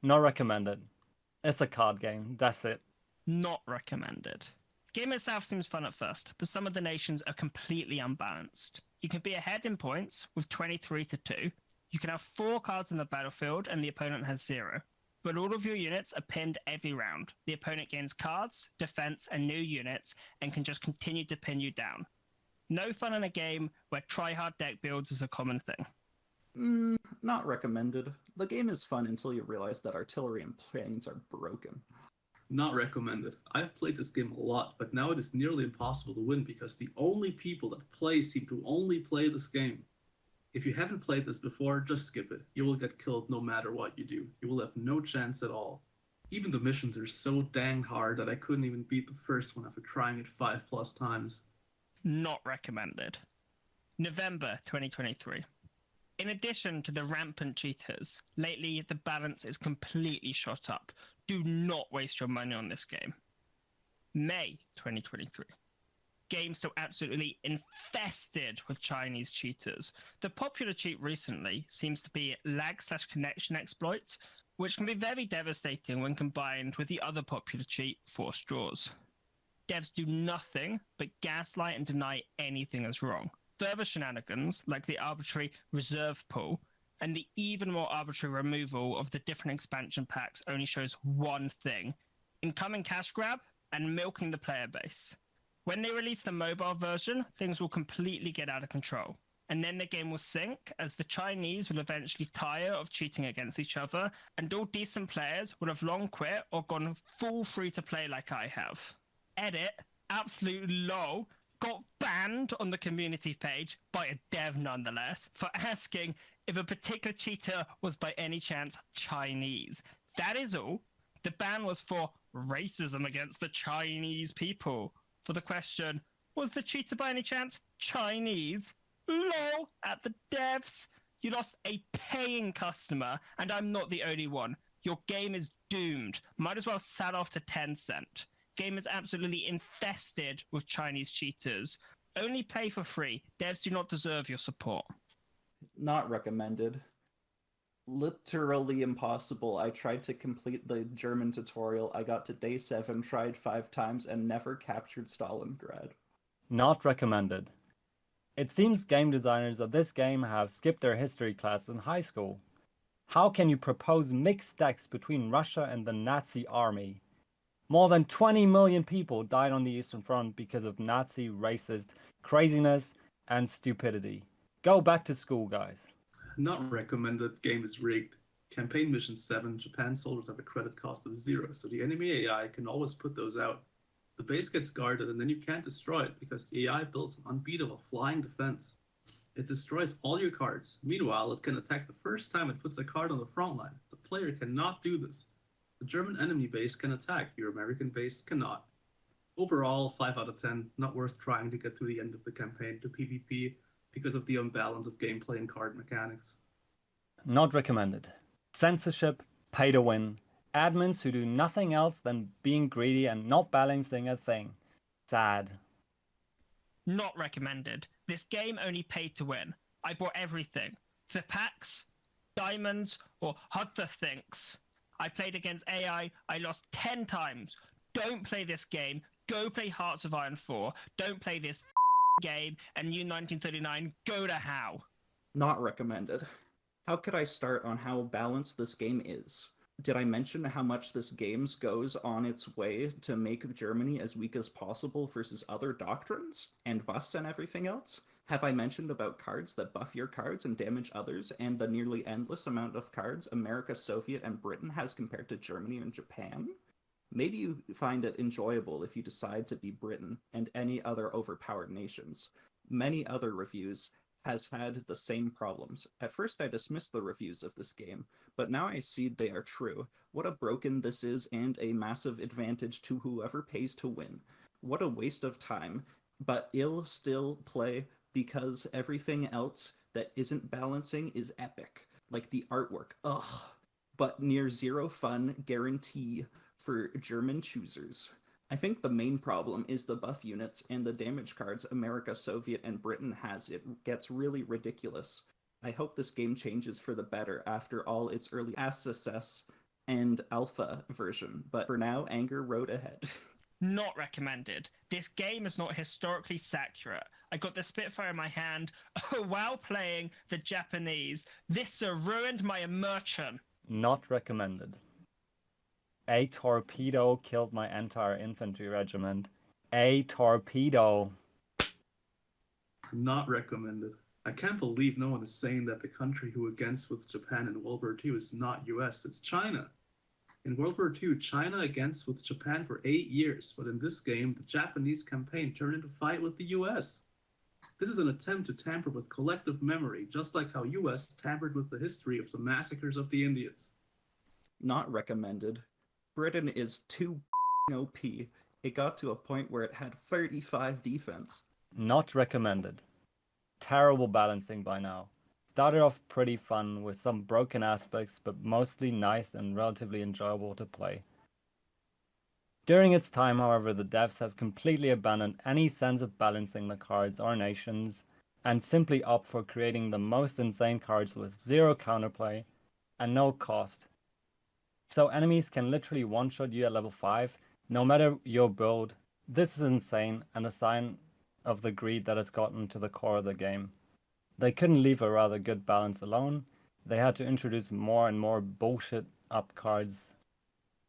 Not recommended. It's a card game. That's it. Not recommended. Game itself seems fun at first, but some of the nations are completely unbalanced. You can be ahead in points with 23 to 2. You can have 4 cards in the battlefield and the opponent has 0. But all of your units are pinned every round. The opponent gains cards, defense, and new units and can just continue to pin you down. No fun in a game where try-hard deck builds is a common thing. Not recommended. The game is fun until you realize that artillery and planes are broken. Not recommended. I've played this game a lot, but now it is nearly impossible to win because the only people that play seem to only play this game. If you haven't played this before, just skip it. You will get killed no matter what you do. You will have no chance at all. Even the missions are so dang hard that I couldn't even beat the first one after trying it 5+ times. Not recommended. November 2023. In addition to the rampant cheaters, lately the balance is completely shot up. Do not waste your money on this game. May 2023. Game still absolutely infested with Chinese cheaters. The popular cheat recently seems to be lag/connection exploit, which can be very devastating when combined with the other popular cheat, forced draws. Devs do nothing but gaslight and deny anything is wrong. Further shenanigans, like the arbitrary reserve pool and the even more arbitrary removal of the different expansion packs, only shows one thing: incoming cash grab and milking the player base. When they release the mobile version, things will completely get out of control. And then the game will sink, as the Chinese will eventually tire of cheating against each other, and all decent players will have long quit or gone full free to play like I have. Edit, absolute lol, got banned on the community page by a dev nonetheless for asking if a particular cheater was by any chance Chinese. That is all. The ban was for racism against the Chinese people. For the question, was the cheater by any chance Chinese? Lol, at the devs. You lost a paying customer, and I'm not the only one. Your game is doomed. Might as well sell off to Tencent. Game is absolutely infested with Chinese cheaters. Only play for free. Devs do not deserve your support. Not recommended. Literally impossible. I tried to complete the German tutorial. I got to day 7, tried 5 times, and never captured Stalingrad. Not recommended. It seems game designers of this game have skipped their history classes in high school. How can you propose mixed decks between Russia and the Nazi army? More than 20 million people died on the Eastern Front because of Nazi racist craziness and stupidity. Go back to school, guys. Not recommended. Game is rigged. Campaign Mission 7, Japan soldiers have a credit cost of 0, so the enemy AI can always put those out. The base gets guarded and then you can't destroy it because the AI builds an unbeatable flying defense. It destroys all your cards. Meanwhile, it can attack the first time it puts a card on the front line. The player cannot do this. The German enemy base can attack, your American base cannot. Overall, 5 out of 10, not worth trying to get to the end of the campaign to PvP because of the imbalance of gameplay and card mechanics. Not recommended. Censorship, pay to win, admins who do nothing else than being greedy and not balancing a thing. Sad. Not recommended. This game only paid to win. I bought everything. The packs, diamonds, or other things. I played against AI. I lost 10 times. Don't play this game. Go play Hearts of Iron 4. Don't play this game. And you 1939, go to how. Not recommended. How could I start on how balanced this game is? Did I mention how much this game goes on its way to make Germany as weak as possible versus other doctrines and buffs and everything else? Have I mentioned about cards that buff your cards and damage others, and the nearly endless amount of cards America, Soviet, and Britain has compared to Germany and Japan? Maybe you find it enjoyable if you decide to be Britain and any other overpowered nations. Many other reviews has had the same problems. At first I dismissed the reviews of this game, but now I see they are true. What a broken this is, and a massive advantage to whoever pays to win. What a waste of time, but ill still play because everything else that isn't balancing is epic. Like the artwork, ugh. But near zero fun guarantee for German choosers. I think the main problem is the buff units and the damage cards America, Soviet, and Britain has. It gets really ridiculous. I hope this game changes for the better after all its early success and alpha version, but for now, Anger rode ahead. Not recommended. This game is not historically accurate. I got the Spitfire in my hand while playing the Japanese. This ruined my immersion. Not recommended. A torpedo killed my entire infantry regiment. A torpedo. Not recommended. I can't believe no one is saying that the country who against with Japan in World War II is not US, it's China. In World War II, China against with Japan for 8 years, but in this game, the Japanese campaign turned into a fight with the US. This is an attempt to tamper with collective memory, just like how US tampered with the history of the massacres of the Indians. Not recommended. Britain is too OP. It got to a point where it had 35 defense. Not recommended. Terrible balancing by now. Started off pretty fun with some broken aspects, but mostly nice and relatively enjoyable to play. During its time, however, the devs have completely abandoned any sense of balancing the cards or nations, and simply opt for creating the most insane cards with zero counterplay and no cost. So enemies can literally one-shot you at level 5, no matter your build. This is insane and a sign of the greed that has gotten to the core of the game. They couldn't leave a rather good balance alone. They had to introduce more and more bullshit up cards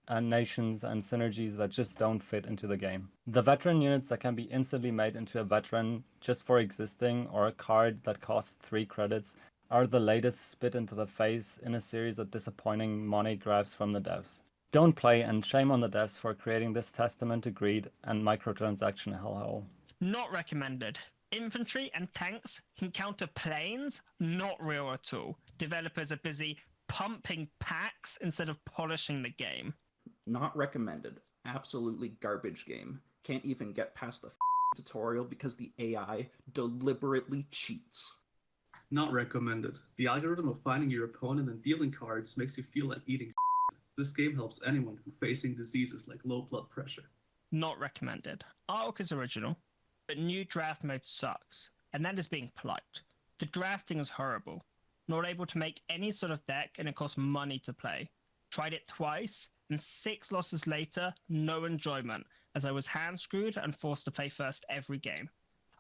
and nations and synergies that just don't fit into the game. The veteran units that can be instantly made into a veteran just for existing, or a card that costs 3 credits, are the latest spit into the face in a series of disappointing money grabs from the devs. Don't play, and shame on the devs for creating this testament to greed and microtransaction hellhole. Not recommended. Infantry and tanks can counter planes? Not real at all. Developers are busy pumping packs instead of polishing the game. Not recommended. Absolutely garbage game. Can't even get past the tutorial because the AI deliberately cheats. Not recommended. The algorithm of finding your opponent and dealing cards makes you feel like eating. This game helps anyone who facing diseases like low blood pressure. Not recommended. Artwork is original, but new draft mode sucks, and that is being polite. The drafting is horrible. Not able to make any sort of deck, and it costs money to play. Tried it twice, and 6 losses later, no enjoyment, as I was hand screwed and forced to play first every game.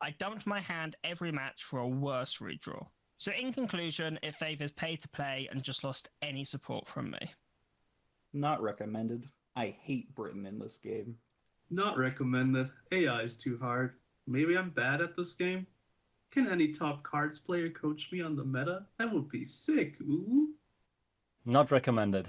I dumped my hand every match for a worse redraw. So in conclusion, it favors pay to play and just lost any support from me. Not recommended. I hate Britain in this game. Not recommended. AI is too hard. Maybe I'm bad at this game? Can any top cards player coach me on the meta? That would be sick, ooh. Not recommended.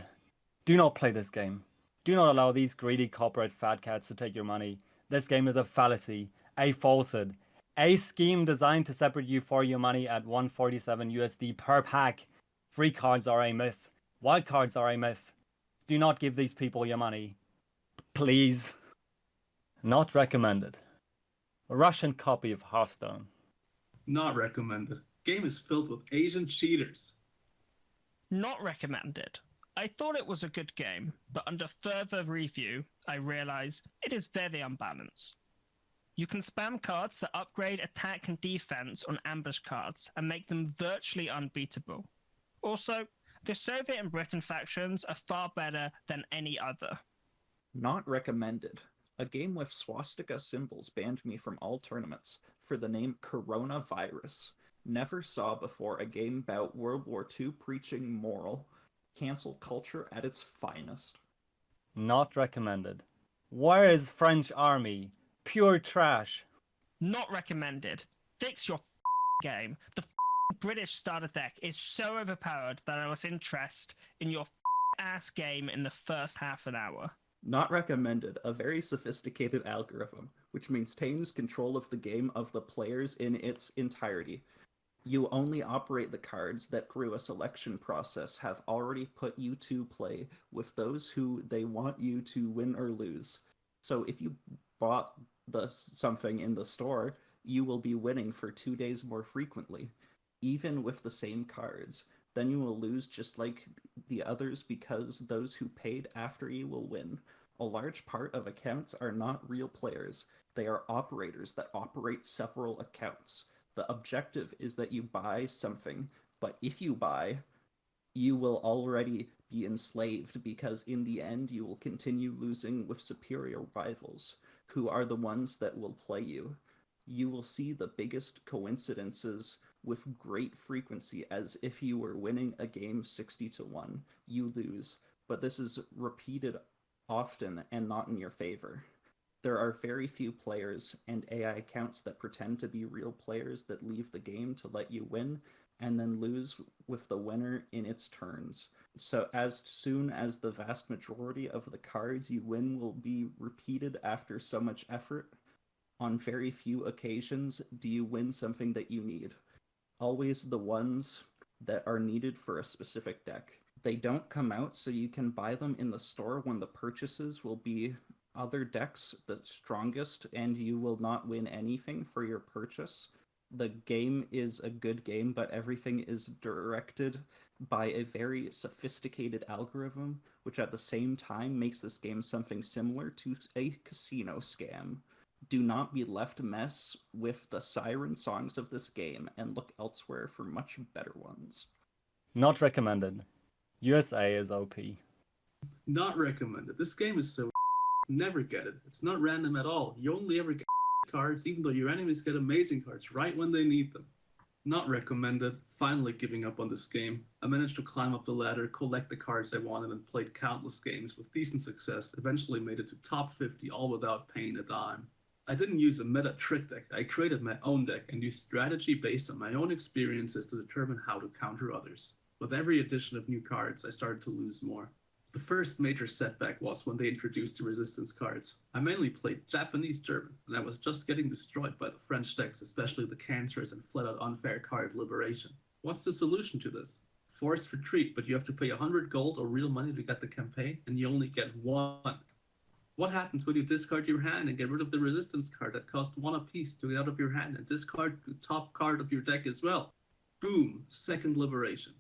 Do not play this game. Do not allow these greedy corporate fat cats to take your money. This game is a fallacy, a falsehood, a scheme designed to separate you for your money at 147 USD per pack. Free cards are a myth. Wild cards are a myth. Do not give these people your money. Please. Not recommended. A Russian copy of Hearthstone. Not recommended. Game is filled with Asian cheaters. Not recommended. I thought it was a good game, but under further review, I realize it is very unbalanced. You can spam cards that upgrade attack and defense on ambush cards and make them virtually unbeatable. Also, the Soviet and Britain factions are far better than any other. Not recommended. A game with swastika symbols banned me from all tournaments for the name Coronavirus. Never saw before a game about World War II preaching moral. Cancel culture at its finest. Not recommended. Where is French army? Pure trash. Not recommended. Fix your game. The British starter deck is so overpowered that I lost interest in your ass game in the first half an hour. Not recommended. A very sophisticated algorithm, which maintains control of the game of the players in its entirety. You only operate the cards that through a selection process have already put you to play with those who they want you to win or lose. So if you bought something in the store, you will be winning for 2 days more frequently, even with the same cards. Then you will lose just like the others because those who paid after you will win. A large part of accounts are not real players. They are operators that operate several accounts. The objective is that you buy something, but if you buy, you will already be enslaved, because in the end you will continue losing with superior rivals, who are the ones that will play you. You will see the biggest coincidences with great frequency, as if you were winning a game 60-1, you lose, but this is repeated often and not in your favor. There are very few players and AI accounts that pretend to be real players that leave the game to let you win and then lose with the winner in its turns. So as soon as the vast majority of the cards you win will be repeated after so much effort, on very few occasions do you win something that you need. Always the ones that are needed for a specific deck. They don't come out so you can buy them in the store when the purchases will be other decks the strongest, and you will not win anything for your purchase. The game is a good game, but everything is directed by a very sophisticated algorithm, which at the same time makes this game something similar to a casino scam. Do not be left mess with the siren songs of this game and look elsewhere for much better ones. Not recommended. USA is OP. Not recommended. This game is so never get it. It's not random at all. You only ever get cards, even though your enemies get amazing cards right when they need them. Not recommended. Finally giving up on this game. I managed to climb up the ladder, collect the cards I wanted, and played countless games with decent success. Eventually made it to top 50, all without paying a dime. I didn't use a meta trick deck. I created my own deck and used strategy based on my own experiences to determine how to counter others. With every addition of new cards, I started to lose more. The first major setback was when they introduced the resistance cards. I mainly played Japanese German, and I was just getting destroyed by the French decks, especially the cancerous and flat out unfair card Liberation. What's the solution to this? Forced retreat, but you have to pay 100 gold or real money to get the campaign, and you only get one. What happens when you discard your hand and get rid of the resistance card that cost 1 apiece to get out of your hand, and discard the top card of your deck as well? Boom, second Liberation.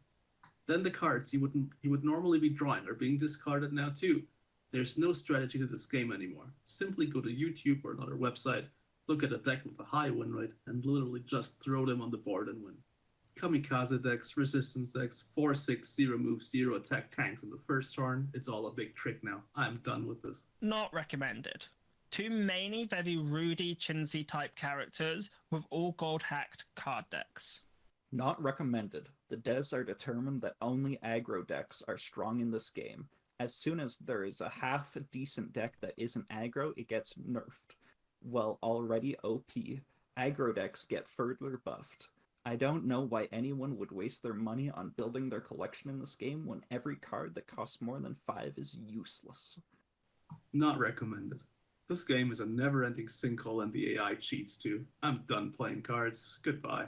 Then the cards you would normally be drawing are being discarded now too. There's no strategy to this game anymore. Simply go to YouTube or another website, look at a deck with a high win rate, and literally just throw them on the board and win. Kamikaze decks, resistance decks, 4/6, 0 move, 0 attack tanks in the first turn. It's all a big trick now. I'm done with this. Not recommended. Two mainly very Rudy Chinsey type characters with all gold hacked card decks. Not recommended. The devs are determined that only aggro decks are strong in this game. As soon as there is a half decent deck that isn't aggro, it gets nerfed. Well, already OP, aggro decks get further buffed. I don't know why anyone would waste their money on building their collection in this game when every card that costs more than 5 is useless. Not recommended. This game is a never-ending sinkhole and the AI cheats too. I'm done playing cards. Goodbye.